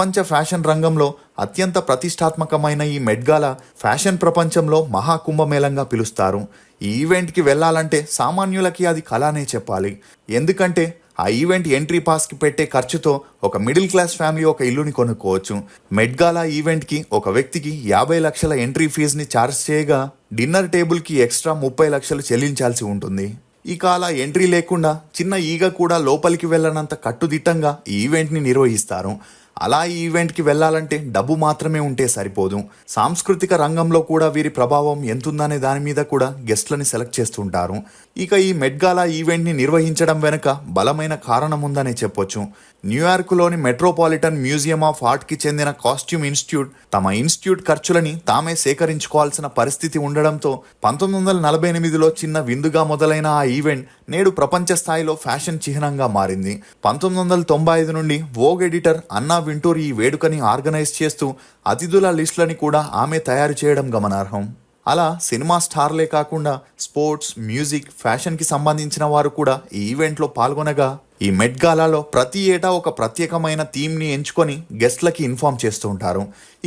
ప్రపంచ ఫ్యాషన్ రంగంలో అత్యంత ప్రతిష్టాత్మకమైన ఈ మెట్ గాలా ఫ్యాషన్ ప్రపంచంలో మహాకుంభమేళంగా పిలుస్తారు. ఈ ఈవెంట్కి వెళ్ళాలంటే సామాన్యులకి అది కళనే చెప్పాలి. ఎందుకంటే ఆ ఈవెంట్ ఎంట్రీ పాస్కి పెట్టే ఖర్చుతో ఒక మిడిల్ క్లాస్ ఫ్యామిలీ ఒక ఇల్లుని కొనుక్కోవచ్చు. మెట్ గాలా ఈవెంట్కి ఒక వ్యక్తికి 50 లక్షల ఎంట్రీ ఫీజుని ఛార్జ్ చేయగా డిన్నర్ టేబుల్కి ఎక్స్ట్రా 30 లక్షలు చెల్లించాల్సి ఉంటుంది. ఇక అలా ఎంట్రీ లేకుండా చిన్న ఈగ కూడా లోపలికి వెళ్ళనంత కట్టుదిట్టంగా ఈ ఈవెంట్ని నిర్వహిస్తారు. అలా ఈ ఈవెంట్కి వెళ్ళాలంటే డబ్బు మాత్రమే ఉంటే సరిపోదు. సాంస్కృతిక రంగంలో కూడా వీరి ప్రభావం ఎంతుందనే దాని మీద కూడా గెస్ట్లని సెలెక్ట్ చేస్తుంటారు. ఇక ఈ మెట్ గాలా ఈవెంట్ని నిర్వహించడం వెనుక బలమైన కారణం ఉందనే చెప్పొచ్చు. న్యూయార్క్లోని మెట్రోపాలిటన్ మ్యూజియం ఆఫ్ ఆర్ట్కి చెందిన కాస్ట్యూమ్ ఇన్స్టిట్యూట్ తమ ఇన్స్టిట్యూట్ ఖర్చులని తామే సేకరించుకోవాల్సిన పరిస్థితి ఉండడంతో 1948లో చిన్న విందుగా మొదలైన ఆ ఈవెంట్ నేడు ప్రపంచ స్థాయిలో ఫ్యాషన్ చిహ్నంగా మారింది. 1995 నుండి వోగ్ ఎడిటర్ అన్నా వింటూర్ ఈ వేడుకని ఆర్గనైజ్ చేస్తూ అతిథుల లిస్టులని కూడా ఆమె తయారు చేయడం గమనార్హం. అలా సినిమా స్టార్లే కాకుండా స్పోర్ట్స్, మ్యూజిక్, ఫ్యాషన్కి సంబంధించిన వారు కూడా ఈ ఈవెంట్లో పాల్గొనగా ఈ మెట్ గాలాలో ప్రతి ఏటా ఒక ప్రత్యేకమైన థీమ్ని ఎంచుకొని గెస్ట్లకి ఇన్ఫార్మ్ చేస్తూ ఉంటారు. ఇక